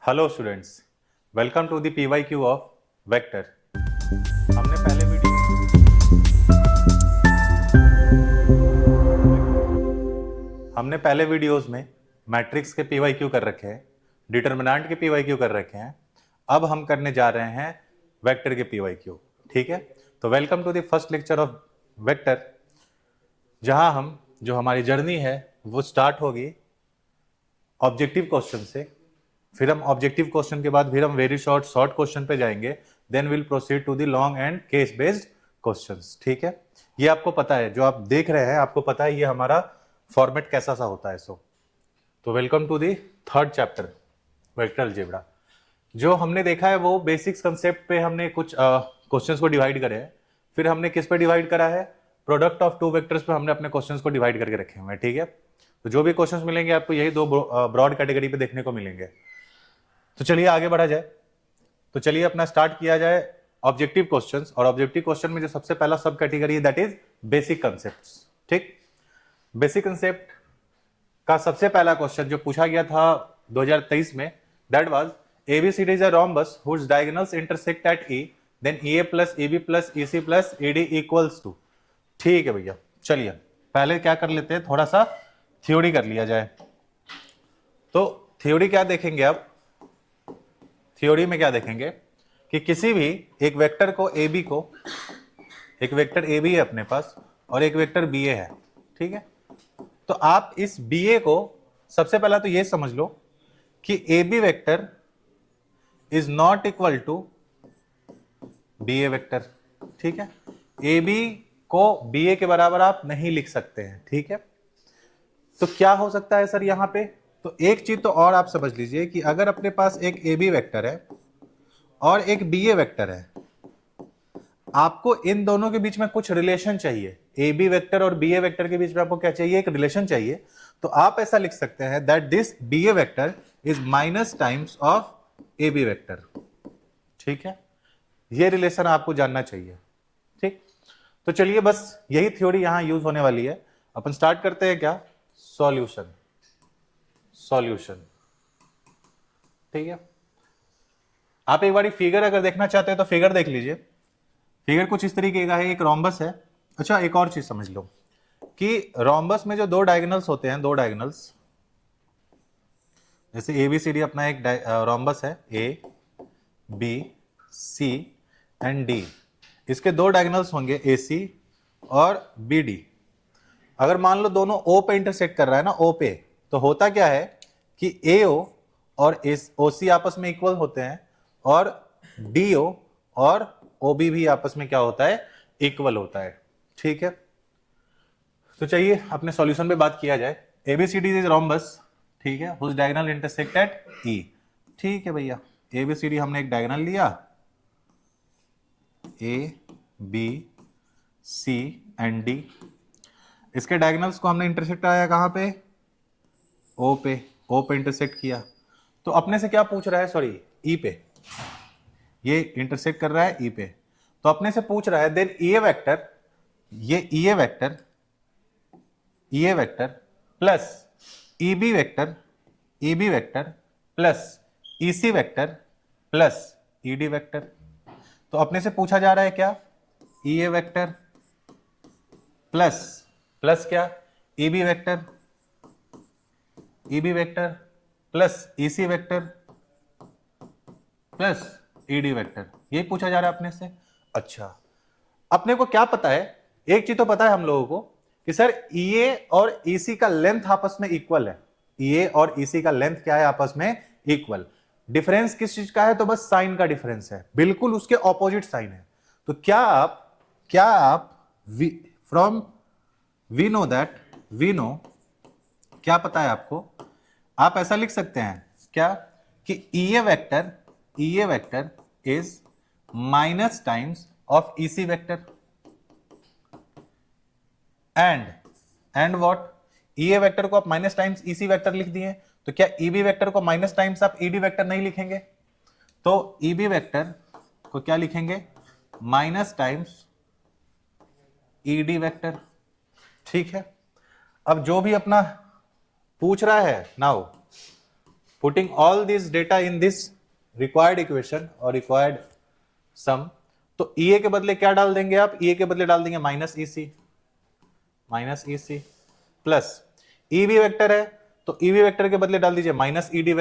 Hello students, welcome to the PYQ of vector. हमने पहले video हमने पहले वीडियोस में मैट्रिक्स के PYQ कर रखे हैं, डिटर्मिनेंट के PYQ कर रखे हैं। अब हम करने जा रहे हैं वेक्टर के PYQ। ठीक है, तो welcome to the first lecture of vector, जहां हम जो हमारी जर्नी है वो स्टार्ट होगी ऑब्जेक्टिव क्वेश्चन से। फिर हम ऑब्जेक्टिव क्वेश्चन के बाद फिर हम वेरी शॉर्ट क्वेश्चन पे जाएंगे, then will proceed to the long and case based questions. ठीक है, ये आपको पता है, जो आप देख रहे हैं आपको पता है ये हमारा फॉर्मेट कैसा सा होता है। तो welcome to the third chapter vector algebra. जो हमने देखा है वो बेसिक्स कंसेप्ट पे हमने कुछ क्वेश्चंस को डिवाइड करे हैं। फिर हमने किस पे डिवाइड करा है, प्रोडक्ट ऑफ टू वेक्टर्स पे हमने अपने क्वेश्चंस को डिवाइड करके रखे हुए हैं। ठीक है, तो जो भी क्वेश्चंस मिलेंगे आपको यही दो ब्रॉड कैटेगरी पे देखने को मिलेंगे। तो चलिए आगे बढ़ा जाए। तो चलिए अपना स्टार्ट किया जाए ऑब्जेक्टिव क्वेश्चंस। और ऑब्जेक्टिव क्वेश्चन में जो सबसे पहला सब कैटेगरी है दैट इज बेसिक कंसेप्ट्स। ठीक, बेसिक कंसेप्ट का सबसे पहला क्वेश्चन जो पूछा गया था 2023 में, that was ABCD is a rhombus whose diagonals intersect at E, then EA plus EB plus EC plus ED equals to। ठीक है भैया, चलिए पहले क्या कर लेते हैं, थोड़ा सा थ्योरी कर लिया जाए। तो थ्योरी क्या देखेंगे, अब थ्योरी में क्या देखेंगे कि किसी भी एक वेक्टर को AB को, एक वेक्टर AB है अपने पास और एक वेक्टर BA है। ठीक है, तो आप इस BA को सबसे पहला तो ये समझ लो कि AB vector is not equal to BA vector. ठीक है, AB को BA के बराबर आप नहीं लिख सकते हैं। ठीक है, तो क्या हो सकता है सर यहां पे, तो एक चीज तो और आप समझ लीजिए कि अगर अपने पास एक AB वेक्टर है और एक BA वेक्टर है, आपको इन दोनों के बीच में कुछ रिलेशन चाहिए। AB वेक्टर और BA वेक्टर के बीच में आपको क्या चाहिए, एक रिलेशन चाहिए। तो आप ऐसा लिख सकते हैं that this BA vector is minus times of AB vector. ठीक है, ये रिलेशन आपको जानना चाहिए। ठीक, तो चलिए बस यही थ्योरी यहां यूज होने वाली है। अपन स्टार्ट करते हैं क्या, सॉल्यूशन। ठीक है, आप एक बार फिगर अगर देखना चाहते हैं तो फिगर देख लीजिए। फिगर कुछ इस तरीके का है, एक रोम्बस है। अच्छा, एक और चीज समझ लो कि रोम्बस में जो दो डायगोनल्स होते हैं, दो डायगोनल्स, जैसे ABCD अपना एक रोम्बस है, ABC एंड D। इसके दो डायगोनल्स होंगे AC और BD। अगर मान लो दोनों O पे इंटरसेक्ट कर रहा है ना, O पे, तो होता क्या है कि AO और OC आपस में इक्वल होते हैं और DO और OB भी आपस में क्या होता है, इक्वल होता है। ठीक है, तो चाहिए अपने सॉल्यूशन पे बात किया जाए। ABCD इज रोम्बस, ठीक है, whose diagonal intersect at E। ठीक है भैया, ABCD हमने एक डायगोनल लिया, ABC एंड D। इसके डायगोनल्स को हमने इंटरसेक्ट आया कहां पे, O पे इंटरसेक्ट किया। तो अपने से क्या पूछ रहा है, सॉरी E पे, ये इंटरसेक्ट कर रहा है E पे, तो अपने से पूछ रहा है देन EA वेक्टर, ये EA vector plus EB vector plus EC vector plus ED vector. तो अपने से पूछा जा रहा है क्या, EA वेक्टर प्लस क्या, EB vector plus EC vector plus ED vector, ये पूछा जा रहा है अपने से। अच्छा, अपने को क्या पता है, एक चीज तो पता है हम लोगों को कि सर EA और EC का लेंथ आपस में इक्वल है। EA और EC का लेंथ क्या है, आपस में इक्वल। डिफरेंस किस चीज का है, तो बस साइन का डिफरेंस है, बिल्कुल उसके ऑपोजिट साइन है। तो क्या आप फ्रॉम वी नो क्या पता है आपको, आप ऐसा लिख सकते हैं क्या कि EA vector is minus times of EC vector and what, EA vector को आप माइनस टाइम्स EC वेक्टर लिख दिए, तो क्या EB वेक्टर को माइनस टाइम्स आप ED वेक्टर नहीं लिखेंगे, तो EB वेक्टर को क्या लिखेंगे, माइनस टाइम्स ED वेक्टर। ठीक है, अब जो भी अपना पूछ रहा है now, putting all this data in this required equation और रिक्वायर्ड सम, तो ई ए के बदले क्या डाल देंगे आप? ई ए के बदले डाल देंगे minus E C plus E B vector है तो ई बी वेक्टर के बदले डाल दीजिए minus E D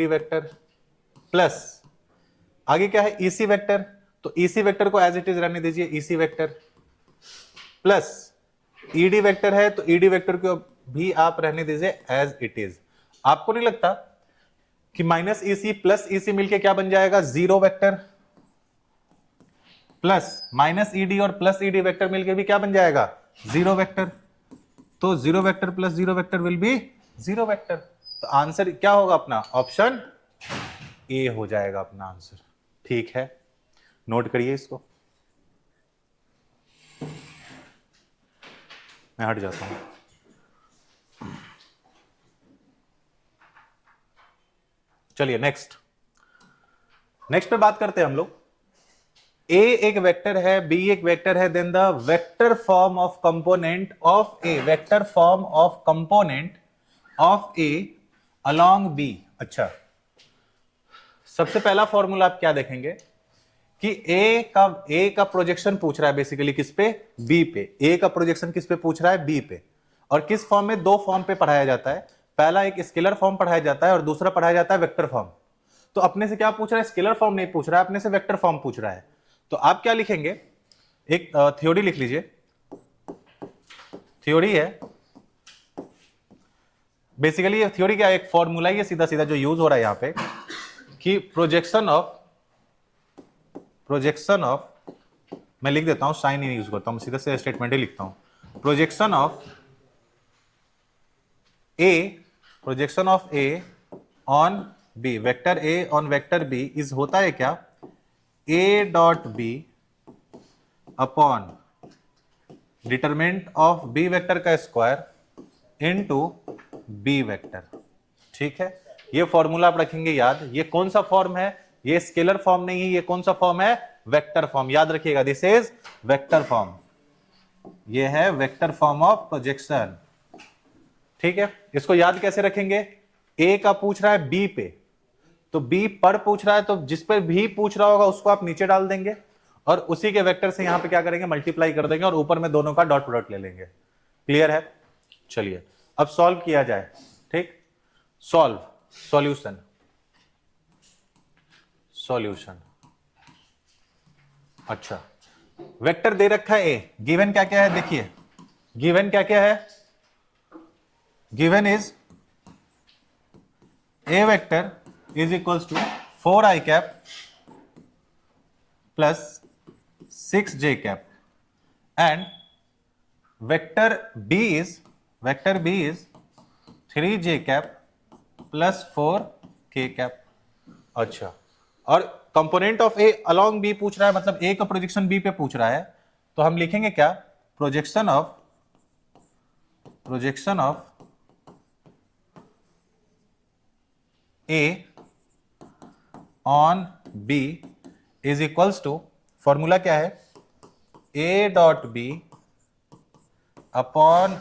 vector plus आगे क्या है? ईसी वेक्टर, तो ईसी वेक्टर को एज इट इज रहने दीजिए EC vector plus ED vector है तो ईडी वेक्टर को भी आप रहने दीजिए एज इट इज। आपको नहीं लगता कि माइनस ईसी प्लस ईसी मिलके क्या बन जाएगा? Zero vector plus minus ED और प्लस ईडी वेक्टर मिलके भी क्या बन जाएगा? Zero vector. तो zero vector plus zero vector will be zero vector. तो आंसर क्या होगा अपना? ऑप्शन ए हो जाएगा अपना आंसर। ठीक है, नोट करिए इसको। मैं हट जाता हूं। चलिए नेक्स्ट पे बात करते हैं हम लोग। ए एक वेक्टर है, बी एक वेक्टर है, then the vector form of component of a, vector form of component of a along b. अच्छा, सबसे पहला फॉर्मूला आप क्या देखेंगे कि ए का प्रोजेक्शन पूछ रहा है बेसिकली किस पे? बी पे। ए का प्रोजेक्शन किस पे पूछ रहा है? बी पे। और किस फॉर्म में? दो फॉर्म पे पढ़ाया जाता है। पहला एक स्केलर फॉर्म पढ़ाया जाता है और दूसरा पढ़ाया जाता है वेक्टर फॉर्म। तो अपने से क्या पूछ रहा है? स्केलर फॉर्म नहीं पूछ रहा है, अपने से वेक्टर फॉर्म पूछ रहा है। तो आप क्या लिखेंगे? एक थ्योरी लिख लीजिए। थ्योरी है बेसिकली, ये थ्योरी क्या है? एक फॉर्मूला ही है सीधा सीधा जो यूज हो रहा है यहां पे कि प्रोजेक्शन ऑफ मैं लिख देता हूं, साइन ही यूज करता हूं, सीधा से स्टेटमेंट ही लिखता हूं। Projection of a on b, vector a on vector b is होता है क्या? A dot b upon determinant of b vector का स्क्वायर इनटू बी वेक्टर। ठीक है, ये फॉर्मूला आप रखेंगे याद। ये कौन सा फॉर्म है? ये स्केलर फॉर्म नहीं है, ये कौन सा फॉर्म है? Vector form. याद रखिएगा, दिस इज वेक्टर फॉर्म। ये है वेक्टर फॉर्म ऑफ प्रोजेक्शन। ठीक है, इसको याद कैसे रखेंगे? ए का पूछ रहा है बी पे, तो बी पर पूछ रहा है, तो जिस पर भी पूछ रहा होगा उसको आप नीचे डाल देंगे और उसी के वेक्टर से यहां पे क्या करेंगे? मल्टीप्लाई कर देंगे और ऊपर में दोनों का डॉट प्रोडक्ट ले लेंगे। क्लियर है? चलिए अब सॉल्व किया जाए। ठीक, सॉल्यूशन अच्छा, वेक्टर दे रखा है ए, गिवन क्या क्या है? देखिए गिवन क्या क्या है? Given is a vector is equals to 4i cap plus 6j cap and vector b is 3j cap plus 4k cap. अच्छा, और component of a along b पूछ रहा है, मतलब ए का प्रोजेक्शन बी पे पूछ रहा है, तो हम लिखेंगे क्या? Projection of a on b is equals to, formula क्या है? ए डॉट बी अपॉन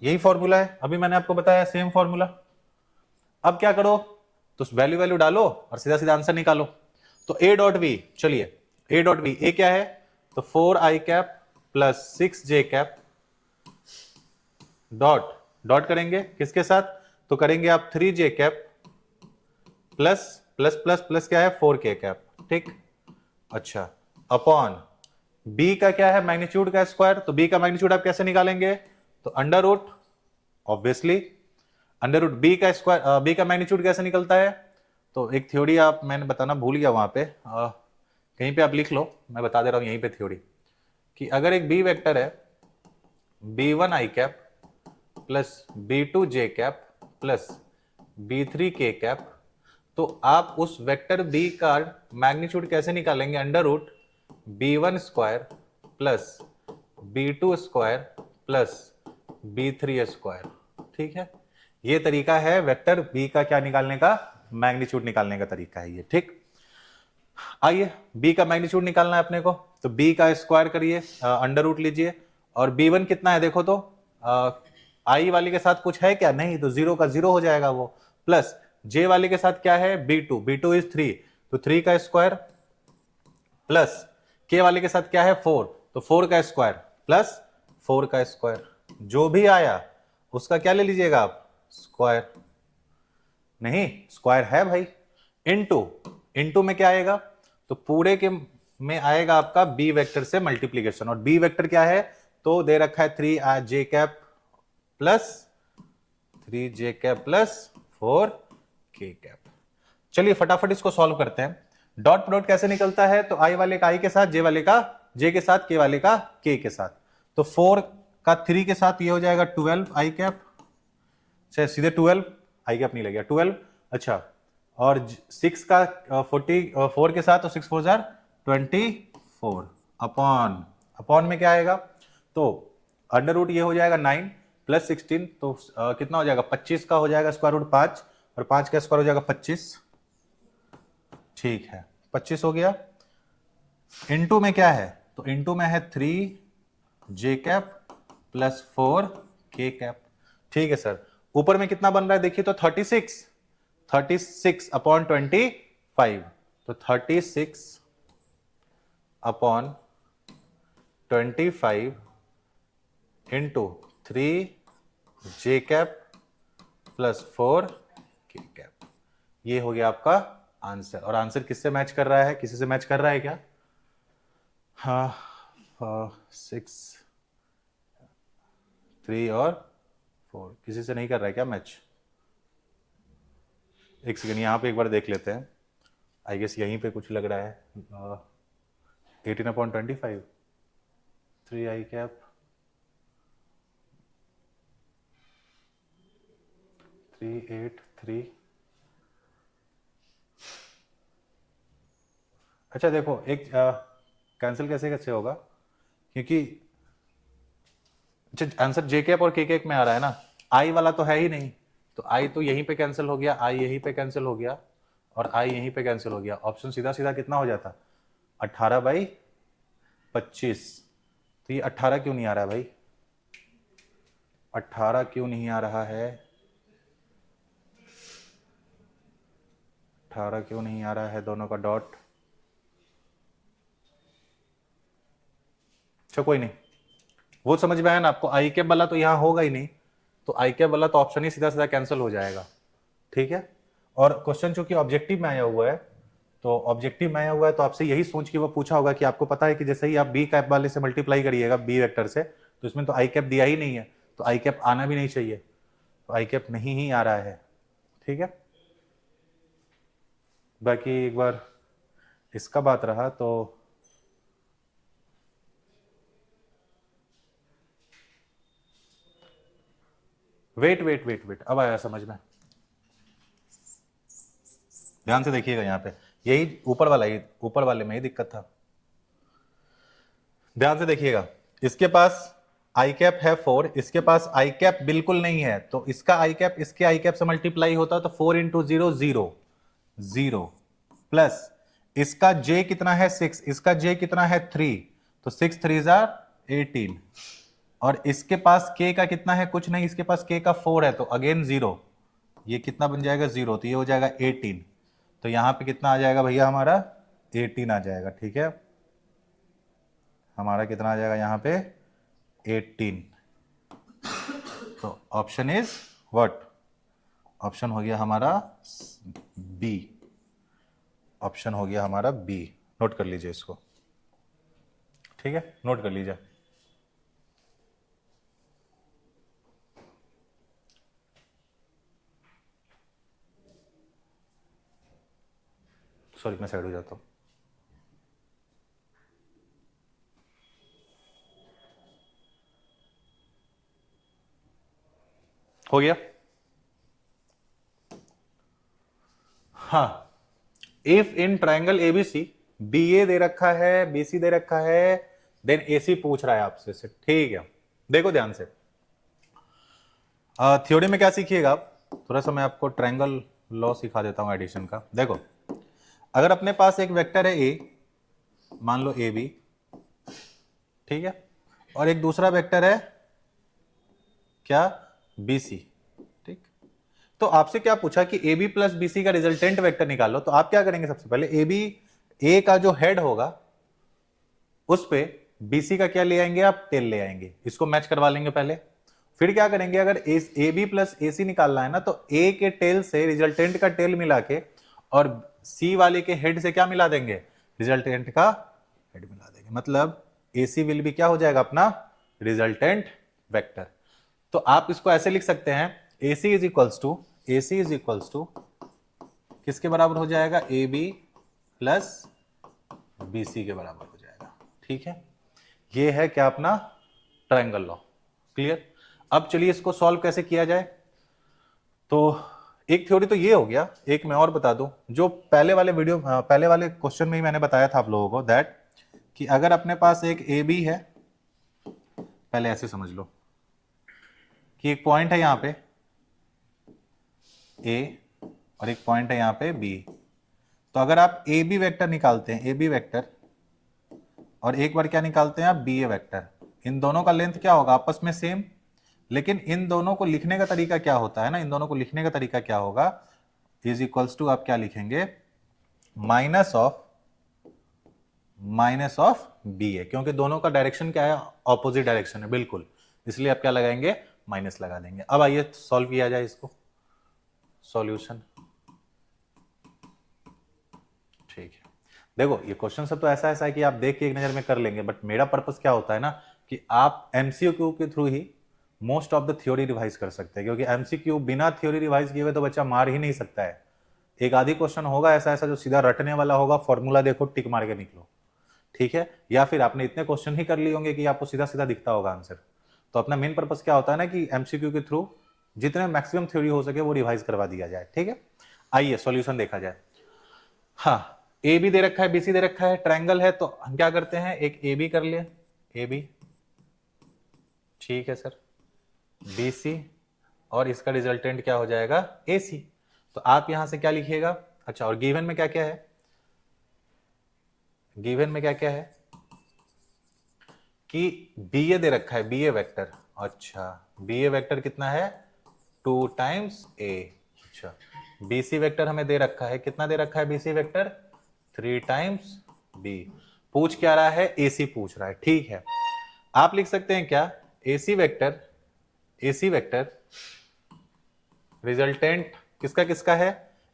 यही फॉर्मूला है, अभी मैंने आपको बताया सेम फॉर्मूला। अब क्या करो? तो वैल्यू डालो और सीधा सीधा आंसर निकालो। तो ए डॉट बी, चलिए ए डॉट बी, ए क्या है? तो 4i cap plus 6j cap dot करेंगे किसके साथ? तो करेंगे आप 3j cap plus plus plus plus क्या है? 4k cap. ठीक, अच्छा, अपॉन b का क्या है? मैग्नीट्यूड का स्क्वायर। तो b का मैग्नीट्यूड आप कैसे निकालेंगे? तो under root, obviously under root b का स्क्वायर, बी का मैग्नीट्यूड कैसे निकलता है? तो एक थ्योरी आप, मैंने बताना भूल गया वहां पे, कहीं पे आप लिख लो, मैं बता दे रहा हूं यहीं पे थ्योरी, कि अगर एक बी वेक्टर है b1i cap plus b2j cap plus b3k cap, तो आप उस वेक्टर बी का मैग्नीट्यूड कैसे निकालेंगे? Under root b1 square plus b2 square plus b3 square. ठीक है, ये तरीका है वेक्टर बी का क्या निकालने का? मैग्नीट्यूड निकालने का तरीका है ये। ठीक, आइए बी का मैग्नीट्यूड निकालना है अपने को, तो बी का स्क्वायर करिए, अंडर रूट लीजिए और B1 कितना है देखो तो, I वाली के साथ कुछ है क्या, नहीं, तो 0 का 0 हो जाएगा वो, प्लस J वाली के साथ क्या है B2 इज 3, तो 3 का स्क्वायर, प्लस K वाले के साथ क्या है 4, तो 4 का स्क्वायर प्लस 4 का स्क्वायर, जो भी आया उसका क्या ले लीजिएगा आप, स्क्वायर, नहीं स्क्वायर है भाई, इनटू में क्या आएगा, तो पूरे के में आएगा आपका बी वेक्टर से मल्टीप्लीकेशन, और बी वेक्टर क्या है, तो दे रखा है 3j cap plus 3j cap plus 4k cap. चलिए फटाफट इसको सॉल्व करते हैं। डॉट प्रोडक्ट कैसे निकलता है, तो आई वाले का आई के साथ, जे वाले का जे के साथ, के वाले का के के साथ, तो 4 का 3 के साथ ये हो जाएगा 12 आई कैप, सीधे 12 आई कैप नहीं लगेगा 12, अच्छा, और 6 का 44 के साथ, तो 6 4 जार 24 अपॉन में क्या आएगा, तो अंडर रूट ये हो जाएगा 9 प्लस 16, तो कितना हो जाएगा 25 का हो जाएगा स्क्वायर रूट 5, और 5 का स्क्वायर हो जाएगा 25, ठीक है 25 हो गया। इनटू में क्या है, तो इनटू में है 3j cap plus 4k cap, ठीक है सर। ऊपर में कितना बन रहा है देखिए, तो 36 अपॉन 25, तो 36 upon 25 into 3j cap plus 4k cap, ये हो गया आपका आंसर। और आंसर किससे मैच कर रहा है, किसी से मैच कर रहा है क्या, हाँ 6 3 और 4 किसी से नहीं कर रहा है क्या मैच, एक सेकेंड यहाँ पे एक बार देख लेते हैं, आई गेस यहीं पे कुछ लग रहा है, 18/25 3i कैप 383, अच्छा देखो एक कैंसिल कैसे कैसे होगा, क्योंकि अच्छा आंसर जे कैप और के कैप में आ रहा है ना, आई वाला तो है ही नहीं, तो आई तो यहीं पे कैंसिल हो गया, आई यहीं पे कैंसिल हो गया, और आई यहीं पे कैंसिल हो गया, ऑप्शन सीधा सीधा कितना हो जाता 18/25, तो ये 18 क्यों नहीं आ रहा है भाई, 18 क्यों नहीं आ रहा है, 18 क्यों नहीं आ रहा है, दोनों का डॉट, अच्छा कोई नहीं, वो समझ में आया ना आपको, आई कैप वाला तो यहां होगा ही नहीं, तो आई कैप वाला तो ऑप्शन ही सीधा सीधा कैंसिल हो जाएगा, ठीक है। और क्वेश्चन चूंकि ऑब्जेक्टिव में आया हुआ है, तो ऑब्जेक्टिव में आया हुआ है तो आपसे यही सोच के वो पूछा होगा कि आपको पता है कि जैसे ही आप बी कैप वाले से मल्टीप्लाई करिएगा बी वेक्टर से, तो इसमें तो आई कैप दिया ही नहीं है, तो आई कैप आना भी नहीं चाहिए, तो आई कैप नहीं ही आ रहा है, ठीक है। बाकी एक बार इसका बात रहा तो वेट अब आया समझ में, ध्यान से देखिएगा यहाँ पे, यही ऊपर वाला, ही ऊपर वाले में ही दिक्कत था, ध्यान से देखिएगा, इसके पास आई कैप है 4, इसके पास आई कैप बिल्कुल नहीं है, तो इसका आई कैप इसके आई कैप से मल्टीप्लाई होता तो 4 इंटू 0 0 प्लस इसका j कितना है 6, इसका j कितना है 3, तो 6 3 जार 18, और इसके पास k का कितना है कुछ नहीं, इसके पास k का 4 है, तो अगेन 0, ये कितना बन जाएगा 0, तो ये हो जाएगा 18, तो यहां पे कितना आ जाएगा भैया हमारा 18 आ जाएगा, ठीक है, हमारा कितना आ जाएगा यहाँ पे 18, तो ऑप्शन इज व्हाट, ऑप्शन हो गया हमारा बी, ऑप्शन हो गया हमारा बी, नोट कर लीजिए इसको, ठीक है, नोट कर लीजिए। सॉरी मैं साइड हो जाता हूं, हो गया, हाँ, if in triangle ABC B A दे रखा है, बी सी दे रखा है, देन ए सी पूछ रहा है आपसे से, ठीक है। देखो ध्यान से, थ्योरी में क्या सीखिएगा आप, थोड़ा सा मैं आपको ट्राइंगल लॉ सिखा देता हूं एडिशन का। देखो अगर अपने पास एक वेक्टर है ए, मान लो ए बी, ठीक है, और एक दूसरा वेक्टर है क्या, BC। ठीक, तो आपसे क्या पूछा कि AB प्लस BC का रिजल्टेंट वेक्टर निकालो, तो आप क्या करेंगे, सबसे पहले AB, A का जो हेड होगा उस पे BC का क्या ले आएंगे आप, टेल ले आएंगे, इसको मैच करवा लेंगे पहले। फिर क्या करेंगे, अगर AB प्लस AC निकालना है ना, तो A के टेल से रिजल्टेंट का टेल मिला के और C वाले के हेड से क्या मिला देंगे, रिजल्टेंट का हेड मिला देंगे, मतलब AC विल भी क्या हो जाएगा अपना रिजल्टेंट वेक्टर। तो आप इसको ऐसे लिख सकते हैं, AC इज इक्वल्स टू किसके बराबर हो जाएगा, AB प्लस BC के बराबर हो जाएगा। ठीक है, ये है क्या अपना ट्रायंगल लॉ। क्लियर। अब चलिए इसको सॉल्व कैसे किया जाए। तो एक थ्योरी तो ये हो गया, एक मैं और बता दूं, जो पहले वाले क्वेश्चन में ही मैंने बताया था आप लोगों को, दैट कि अगर अपने पास एक AB है, पहले ऐसे समझ लो कि एक पॉइंट है यहां पे A और एक पॉइंट है यहां पे B, तो अगर आप AB वेक्टर निकालते हैं, AB वेक्टर, और एक बार क्या निकालते हैं आप, BA वेक्टर, इन दोनों का लेंथ क्या होगा, आपस में सेम, लेकिन इन दोनों को लिखने का तरीका क्या होता है ना, इन दोनों को लिखने का तरीका क्या होगा, इज इक्वल्स टू आप क्या लिखेंगे, माइनस ऑफ BA, क्योंकि दोनों का डायरेक्शन क्या है, ऑपोजिट डायरेक्शन है बिल्कुल, इसलिए आप क्या लगाएंगे, माइनस लगा देंगे। अब आइए सॉल्व किया जाए इसको, सॉल्यूशन। ठीक है, देखो ये क्वेश्चन सब तो ऐसा है कि आप देख के एक नजर में कर लेंगे, बट मेरा पर्पस क्या होता है ना कि आप MCQ के through he most of the theory revise कर सकते हैं, क्योंकि MCQ बिना थ्योरी रिवाइज किए हुए तो बच्चा मार ही नहीं सकता है। एक आधी क्वेश्चन होगा ऐसा जो सीधा रटने वाला होगा, फॉर्मूला देखो टिक मार के निकलो, ठीक है, या फिर आपने इतने क्वेश्चन ही कर लिए होंगे कि आपको सीधा सीधा दिखता होगा आंसर। तो अपना मेन पर्पस क्या होता है ना कि MCQ के थ्रू जितने मैक्सिमम थ्योरी हो सके वो रिवाइज करवा दिया जाए। ठीक है, आइए सॉल्यूशन देखा जाए। हाँ, AB दे रखा है, BC दे रखा है, ट्रायंगल है, तो हम क्या करते हैं, एक AB कर लिए, AB, ठीक है सर, BC, और इसका रिजल्टेंट क्या हो जाएगा, AC। तो आप यहां से क्या लिखिएगा, अच्छा, और गिवन में क्या क्या है, गिवन में क्या क्या है कि BA दे रखा है, BA वेक्टर, अच्छा BA वेक्टर कितना है, 2 टाइम्स A। अच्छा, BC वेक्टर हमें दे रखा है, कितना दे रखा है BC वेक्टर, 3 टाइम्स B। पूछ क्या रहा है, AC पूछ रहा है। ठीक है, आप लिख सकते हैं क्या, AC वेक्टर रिजल्टेंट किसका किसका है,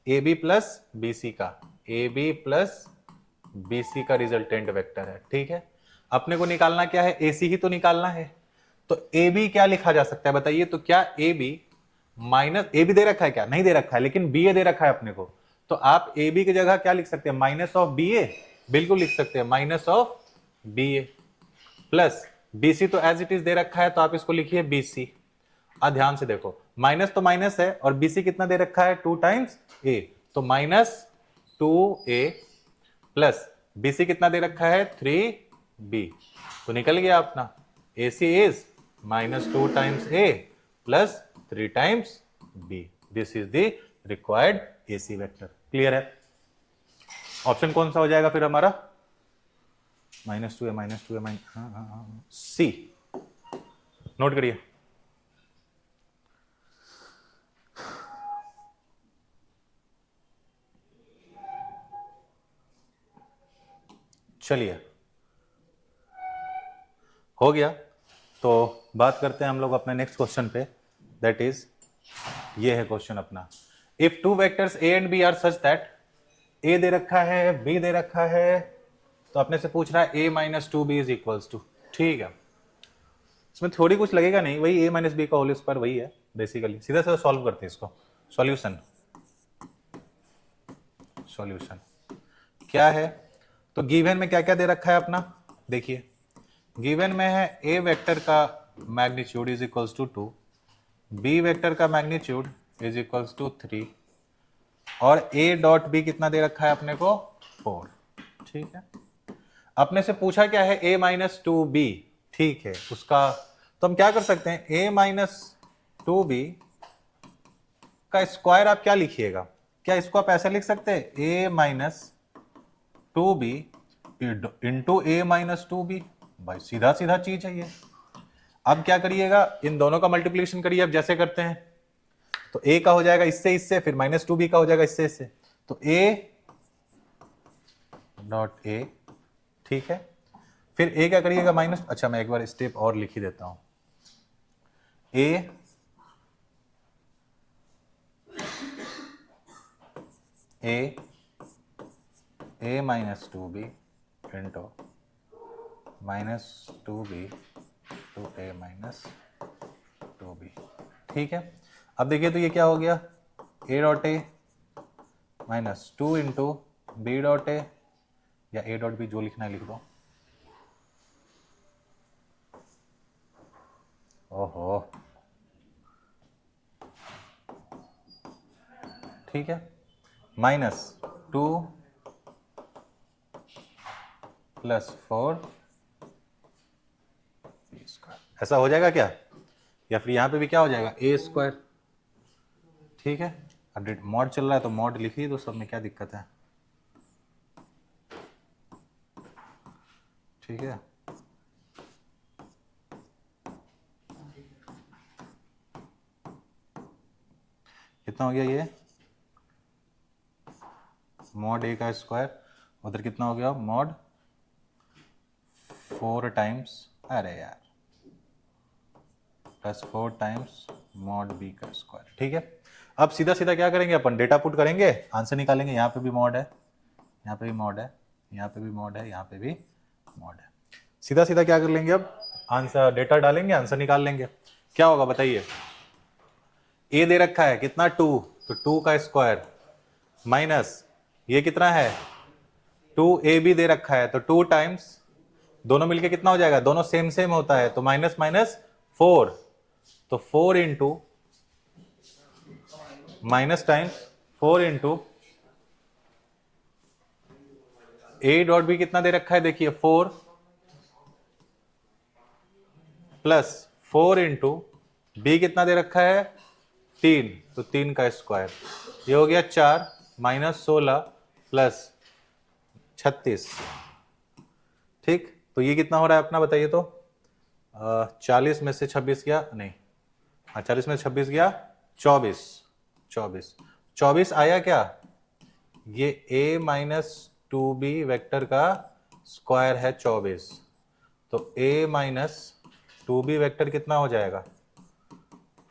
AB प्लस BC का, AB प्लस BC का रिजल्टेंट वेक्टर है। ठीक है, अपने को निकालना क्या है, AC ही तो निकालना है, तो AB क्या लिखा जा सकता है बताइए, तो क्या AB माइनस, AB दे रखा है क्या, नहीं दे रखा है, लेकिन BA दे रखा है अपने को, तो आप AB की जगह क्या लिख सकते हैं, माइनस ऑफ BA, बिल्कुल लिख सकते हैं, minus of BA, plus BC तो एज इट इज दे रखा है, तो आप इसको लिखिए BC। अब ध्यान से देखो, माइनस तो माइनस है, और BC कितना दे रखा है, 2 टाइम्स A, तो माइनस 2A, प्लस BC कितना दे रखा है, 3B, तो निकल गया अपना AC is minus 2 times A plus 3 times B। This is the required AC vector. Clear है, ऑप्शन कौन सा हो जाएगा फिर हमारा, -2A C, नोट करिए। चलिए, हो गया, तो बात करते हैं हम लोग अपने नेक्स्ट क्वेश्चन पे, दैट इज ये है क्वेश्चन अपना, if 2 vectors A and B are such that, A दे रखा है, B दे रखा है, तो अपने से पूछ रहा है A minus 2B is equals to. ठीक है, इसमें थोड़ी कुछ लगेगा नहीं, वही A माइनस B का होल स्क्वायर वही है बेसिकली, सीधा सीधा सॉल्व करते हैं इसको। सॉल्यूशन क्या है, तो गिवन में क्या क्या दे रखा है अपना, देखिए गिवन में है A वेक्टर का magnitude is equals to 2, B vector का मैग्नीट्यूड इज इक्वल्स टू 3, और A डॉट B कितना दे रखा है अपने को, 4। ठीक है, अपने से पूछा क्या है, A माइनस 2B, ठीक है, उसका तो हम क्या कर सकते हैं, A माइनस 2B का स्क्वायर आप क्या लिखिएगा, क्या इसको आप ऐसा लिख सकते हैं, A minus 2B into A minus 2B, भाई सीधा सीधा चीज है ये, अब क्या करिएगा, इन दोनों का मल्टीप्लिकेशन करिए, अब जैसे करते हैं। तो a का हो जाएगा इससे इससे, फिर -2b का हो जाएगा इससे इससे, तो a डॉट a, ठीक है। फिर a क्या करिएगा माइनस, अच्छा मैं एक बार स्टेप और लिख ही देता हूं, a -2b into -2b to a -2b, ठीक है। अब देखिए तो ये क्या हो गया, a dot a -2 into b dot a, या a डॉट b, जो लिखना है लिख दो। ओहो, ठीक है, -2 + 4 b स्क्वायर, ऐसा हो जाएगा क्या, या फिर यहां पे भी क्या हो जाएगा a स्क्वायर, ठीक है। अब मॉड चल रहा है तो मॉड लिख ही दो सब में, क्या दिक्कत है, ठीक है। कितना हो गया ये, मॉड a का स्क्वायर, उधर कितना हो गया मॉड 4 टाइम्स, अरे यार, +4 टाइम्स मॉड b का स्क्वायर, ठीक है। अब सीधा सीधा क्या करेंगे अपन, डेटा पुट करेंगे, आंसर निकालेंगे। यहाँ पे भी मॉड है, यहाँ पे भी मॉड है, यहाँ पे भी मॉड है, यहाँ पे भी मॉड है। सीधा सीधा क्या कर लेंगे, अब आंसर डेटा डालेंगे, आंसर निकाल लेंगे। क्या होगा बताइए, a दे रखा है कितना 2, तो 2 का स्क्वायर माइनस ये कितना है 2ab दे रखा है, तो 2 टाइम्स, दोनों मिलके कितना हो जाएगा, दोनों सेम सेम होता है, तो माइनस माइनस 4, तो 4 into minus times 4 into a dot b कितना दे रखा है, देखिए 4 प्लस 4 इंटू b कितना दे रखा है 3, तो 3 का स्क्वायर, ये हो गया 4 -16 प्लस 36, ठीक। तो ये कितना हो रहा है अपना बताइए तो, 40 में से 26 गया, नहीं हाँ 40 में से 26 गया 24, 24 आया क्या, ये a -2b वेक्टर का स्क्वायर है 24, तो a -2b वेक्टर कितना हो जाएगा,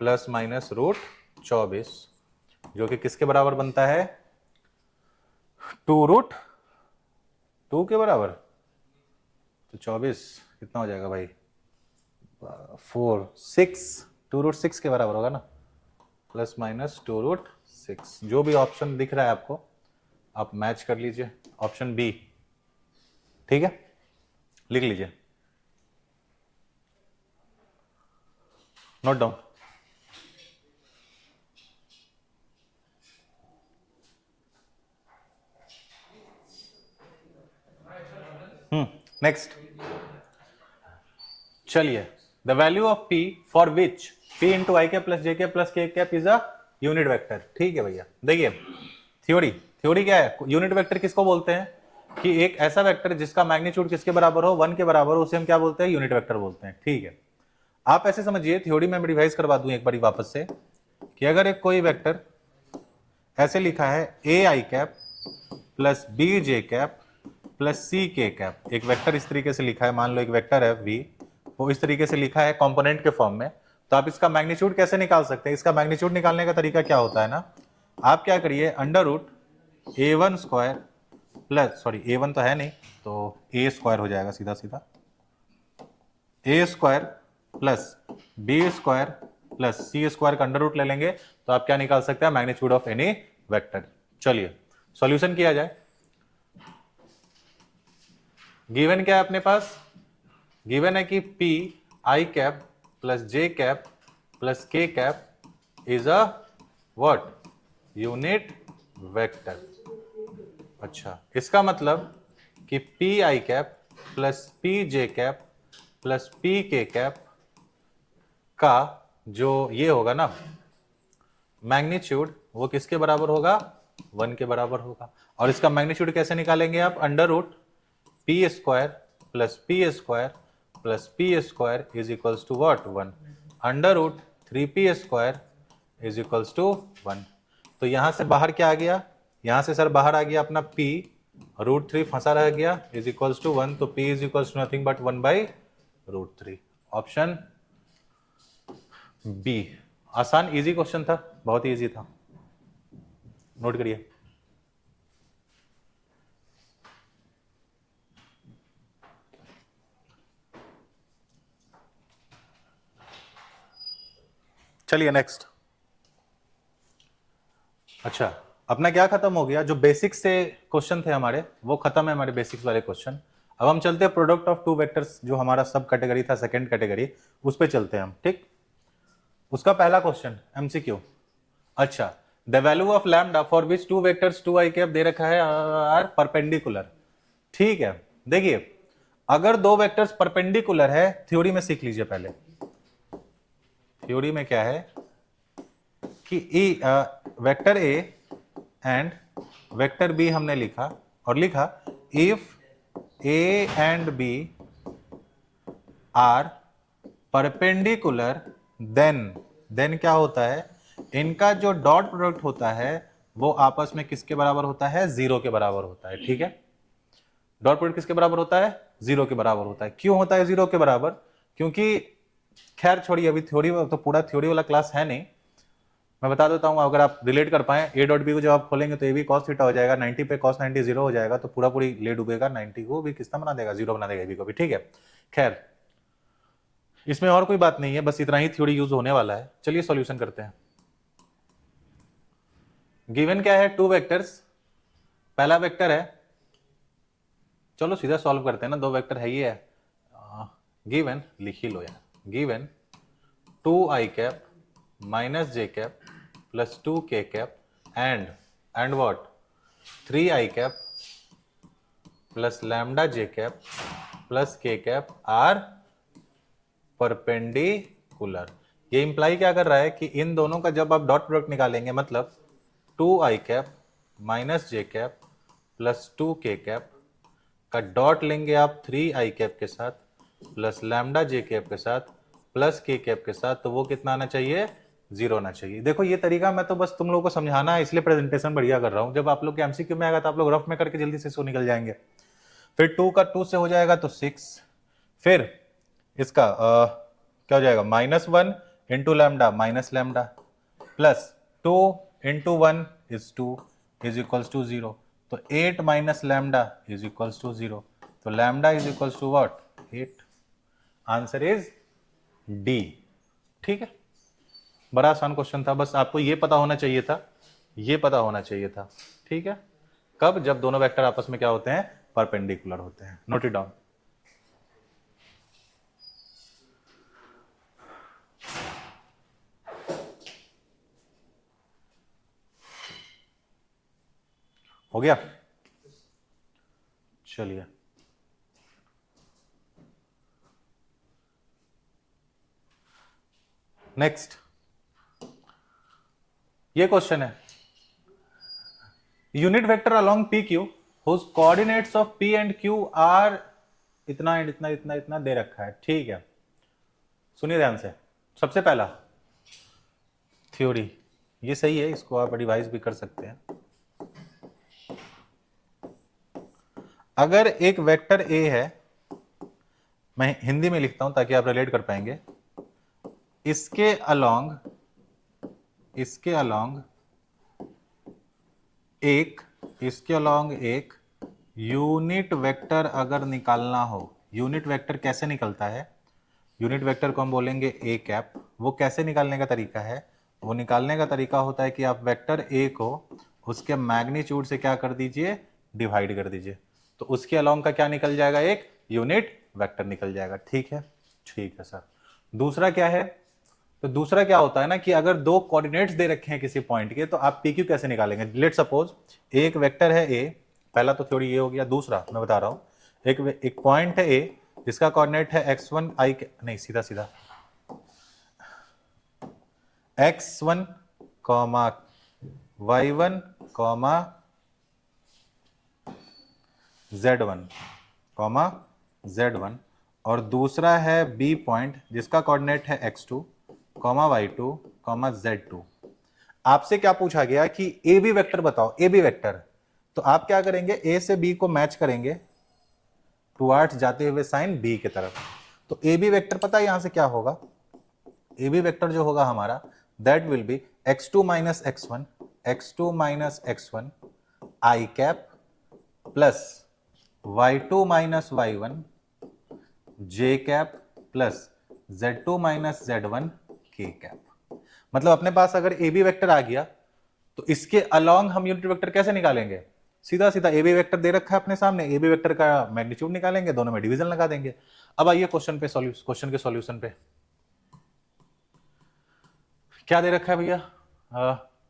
±√24, जो कि किसके बराबर बनता है, 2√2 के बराबर, तो 24 कितना हो जाएगा भाई, 2√6 के बराबर होगा ना, ±2√6, जो भी ऑप्शन दिख रहा है आपको आप मैच कर लीजिए, ऑप्शन बी, ठीक है, लिख लीजिए, नोट डाउन। नेक्स्ट, चलिए, the value of p for which p into I cap plus J cap plus K cap is a unit vector, ठीक है भैया। देखिए थ्योरी क्या है, यूनिट वेक्टर किसको बोलते हैं, कि एक ऐसा वेक्टर जिसका मैग्नीट्यूड किसके बराबर हो, 1 के बराबर हो, उसे हम क्या बोलते हैं, यूनिट वेक्टर बोलते हैं, ठीक है। आप ऐसे समझिए, थ्योरी में रिवाइज करवा दूं एक बार वापस से, कि अगर एक कोई वेक्टर ऐसे लिखा है A I cap plus B J cap plus C K cap, एक वेक्टर इस तरीके से लिखा है, मान लो एक वेक्टर है v, वो इस तरीके से लिखा है कंपोनेंट के फॉर्म में, तो आप इसका मैग्नीट्यूड कैसे निकाल सकते हैं, इसका मैग्नीट्यूड निकालने का तरीका क्या होता है ना, आप क्या करिए, √a1 square plus, sorry a1 तो है नहीं, तो a स्क्वायर हो जाएगा सीधा सीधा, a square plus b square plus c square का अंडर रूट ले लेंगे, तो आप क्या निकाल सकते हैं, मैग्नीट्यूड ऑफ एनी वेक्टर। चलिए सॉल्यूशन किया जाए। गिवन क्या है अपने पास, गिवन है कि p I cap plus J cap plus K cap is a what, unit vector. अच्छा, इसका मतलब कि p आई कैप प्लस p जे कैप प्लस p के कैप का जो ये होगा ना मैग्नीट्यूड, वो किसके बराबर होगा, 1 के बराबर होगा। और इसका मैग्नीट्यूड कैसे निकालेंगे आप, under root p square plus p square plus p square is equals to what 1, under root 3p square is equals to 1। तो यहां से बाहर क्या आ गया, यहां से सर बाहर आ गया अपना p, √3 फंसा रह गया इज इक्वल्स टू 1, तो p is equals to nothing but 1/√3। Option b. आसान इजी क्वेश्चन था, बहुत ही इजी था, नोट करिए। चलिए नेक्स्ट। अच्छा, अपना क्या खत्म हो गया, जो बेसिक्स से क्वेश्चन थे हमारे वो खत्म है, हमारे बेसिक्स वाले क्वेश्चन। अब हम चलते हैं प्रोडक्ट ऑफ टू वेक्टर्स, जो हमारा सब कैटेगरी था, सेकंड कैटेगरी, उस पे चलते हैं हम। ठीक, उसका पहला क्वेश्चन एमसीक्यू। अच्छा, the value of lambda for which two vectors 2i cap दे रखा है आर परपेंडिकुलर। ठीक है, देखिए अगर दो वेक्टर्स परपेंडिकुलर है, थ्योरी में सीख लीजिए पहले। थ्योरी में क्या है कि vector a and vector b हमने लिखा, और लिखा if a and b are perpendicular then क्या होता है, इनका जो डॉट प्रोडक्ट होता है वो आपस में किसके बराबर होता है, 0 के बराबर होता है। ठीक है, डॉट प्रोडक्ट किसके बराबर होता है, 0 के बराबर होता है। क्यों होता है 0 के बराबर, क्योंकि खैर छोड़िए, अभी थ्योरी तो पूरा थ्योरी वाला क्लास है नहीं, मैं बता देता हूं, अगर आप रिलेट कर पाए ए डॉट बी को जब आप खोलेंगे तो ए भी cos थीटा हो जाएगा, 90 पे cos 90 0 हो जाएगा, तो पूरा पूरी ले डूबेगा, 90 को भी कितना बना देगा, 0 बना देगा ए बी को भी। ठीक है, खैर इसमें और कोई बात नहीं है, बस इतना ही थ्योरी यूज होने वाला है। चलिए सॉल्यूशन करते हैं। गिवन क्या है, टू वेक्टर्स, पहला वेक्टर है, चलो सीधा सॉल्व करते हैं ना, दो वेक्टर है ही है। गिवन लिख ही लो यार, given 2i cap minus j cap plus 2k cap and what 3i cap plus lambda j cap plus k cap are perpendicular. ये इंप्लाई क्या कर रहा है कि इन दोनों का जब आप डॉट प्रोडक्ट निकालेंगे, मतलब 2i cap minus j cap plus 2k cap का डॉट लेंगे आप 3i कैप के साथ प्लस लैम्डा जे कैप के साथ प्लस k कैप के साथ, तो वो कितना आना चाहिए, 0 आना चाहिए। देखो ये तरीका मैं तो बस तुम लोगों को समझाना है, इसलिए प्रेजेंटेशन बढ़िया कर रहा हूं। जब आप लोग के एमसीक्यू में आएगा तो आप लोग रफ में करके जल्दी से इसको निकल जाएंगे। फिर 2 का 2 से हो जाएगा तो 6, फिर इसका क्या हो जाएगा, -1 into lambda minus lambda plus 2 into 1 is 2 is equals to 0, तो 8 minus lambda is equals to 0, तो lambda is equals to what 8। Answer is d. ठीक है, बड़ा आसान क्वेश्चन था, बस आपको ये पता होना चाहिए था, ये पता होना चाहिए था। ठीक है, कब, जब दोनों वेक्टर आपस में क्या होते हैं, परपेंडिकुलर होते हैं। Note it down. हो गया, चलिए नेक्स्ट। ये क्वेश्चन है, unit vector along p q whose coordinates of p and q are इतना एंड इतना इतना इतना दे रखा है। ठीक है, सुनिए ध्यान से। सबसे पहला थ्योरी, ये सही है, इसको आप रिवाइज भी कर सकते हैं। अगर एक वेक्टर ए है, मैं हिंदी में लिखता हूं ताकि आप रिलेट कर पाएंगे, इसके अलोंग एक यूनिट वेक्टर अगर निकालना हो, यूनिट वेक्टर कैसे निकलता है, यूनिट वेक्टर को हम बोलेंगे ए कैप। वो कैसे निकालने का तरीका है, वो निकालने का तरीका होता है कि आप वेक्टर ए को उसके मैग्नीट्यूड से क्या कर दीजिए, डिवाइड कर दीजिए, तो उसके अलोंग का क्या निकल जाएगा, एक यूनिट वेक्टर निकल जाएगा। ठीक है, ठीक है सर। दूसरा क्या है, तो दूसरा क्या होता है ना कि अगर दो कोऑर्डिनेट्स दे रखे हैं किसी पॉइंट के, तो आप पी क्यू कैसे निकालेंगे। लेट सपोज एक वेक्टर है ए, पहला तो थ्योरी ये हो गया। दूसरा मैं बता रहा हूं, एक पॉइंट है ए जिसका कोऑर्डिनेट है x1 i नहीं, सीधा सीधा x1 comma y1 comma z1 comma z1, और दूसरा है बी पॉइंट जिसका कोऑर्डिनेट है x2, y2, z2। आपसे क्या पूछा गया कि ए बी वेक्टर बताओ, ए बी वेक्टर। तो आप क्या करेंगे, ए से बी को मैच करेंगे टुवर्ड्स जाते हुए साइन बी की तरफ। तो ए बी वेक्टर पता है यहां से क्या होगा, ए बी वेक्टर जो होगा हमारा that will B x2 minus x1, x2 minus x1 I cap plus y2 minus y1 J cap plus z2 minus z1 के कैप। मतलब अपने पास अगर ए बी वेक्टर आ गया तो इसके अलोंग हम यूनिट वेक्टर कैसे निकालेंगे, सीधा सीधा ए बी वेक्टर दे रखा है अपने सामने, ए बी वेक्टर का मैग्नीट्यूड निकालेंगे, दोनों में डिवीजन लगा देंगे। अब आइए क्वेश्चन पे क्वेश्चन के सॉल्यूशन पे क्या दे रखा है भैया,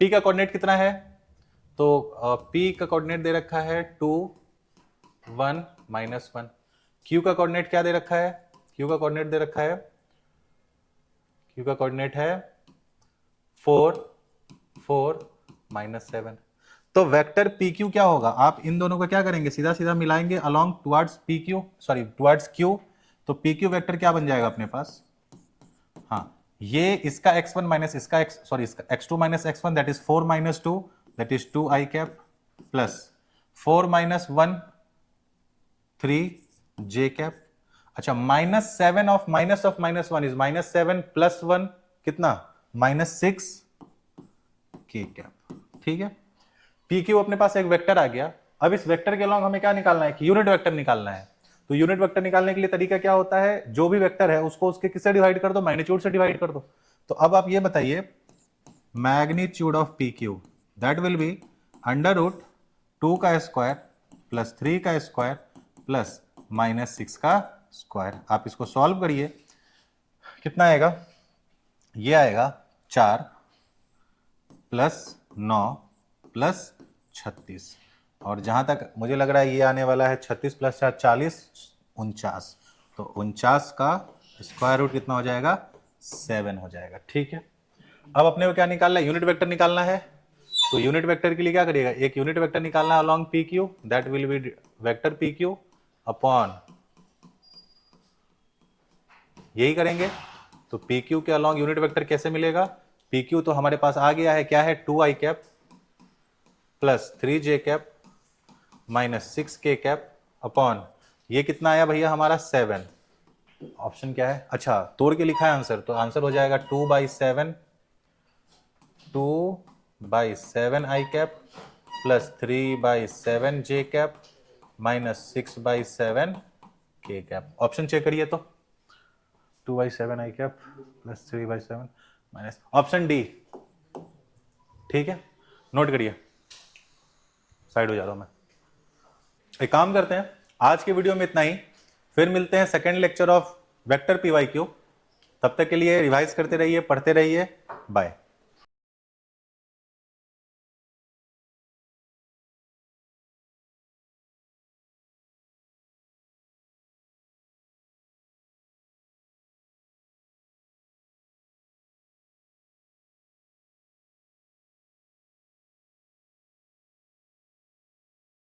p का कोऑर्डिनेट कितना है, तो p का कोऑर्डिनेट दे रखा है 2 1 माइनस 1। q का कोऑर्डिनेट क्या दे रखा है, q का कोऑर्डिनेट दे रखा है, q का कोऑर्डिनेट है 4 4 माइनस 7। तो वेक्टर पी क्यू क्या होगा, आप इन दोनों को क्या करेंगे, सीधा सीधा मिलाएंगे along towards P Q, sorry towards Q. तो पी क्यू वेक्टर क्या बन जाएगा अपने पास, हाँ ये इसका x1 माइनस इसका इसका x2 minus x1 that is 4 minus 2 that is 2 I cap plus 4 minus 1 3 J cap. अच्छा -7 ऑफ माइनस 1 इज -7 प्लस 1 कितना -6 के कैप। ठीक है, पी क्यू अपने पास एक वेक्टर आ गया। अब इस वेक्टर के अलॉन्ग हमें क्या निकालना है कि यूनिट वेक्टर निकालना है। तो यूनिट वेक्टर निकालने के लिए तरीका क्या होता है, जो भी वेक्टर है उसको उसके किससे डिवाइड कर दो, मैग्नीट्यूड से डिवाइड कर दो। तो अब आप ये बताइए magnitude of p q that will be under root 2 का स्क्वायर प्लस 3 का स्क्वायर प्लस -6 का स्क्वायर। आप इसको सॉल्व करिए, कितना आएगा, ये आएगा 4 प्लस 9 प्लस 36, और जहां तक मुझे लग रहा है ये आने वाला है 36 प्लस 4 40 49। तो 49 का स्क्वायर रूट कितना हो जाएगा, 7 हो जाएगा। ठीक है, अब अपने को क्या निकालना है, यूनिट वेक्टर निकालना है। तो यूनिट वेक्टर के लिए क्या करिएगा, एक यूनिट वेक्टर निकालना है along p q that will B vector P Q upon, यही करेंगे। तो पी क्यू के अलोंग यूनिट वेक्टर कैसे मिलेगा, पी क्यू तो हमारे पास आ गया है, क्या है 2 आई कैप प्लस 3 जे कैप माइनस 6 के कैप अपॉन, ये कितना आया भैया हमारा 7। ऑप्शन क्या है, अच्छा तोड़ के लिखा है आंसर, तो आंसर हो जाएगा 2/7 2/7 I cap plus 3/7 J cap minus 6/7 K cap. Option check करिए तो 2/7 I cap plus 3/7 minus, option D. ठीक है, नोट करिए, साइड हो जा रहा हूं मैं। एक काम करते हैं, आज के वीडियो में इतना ही, फिर मिलते हैं second lecture of vector P Y Q. तब तक के लिए रिवाइज करते रहिए, पढ़ते रहिए, बाय।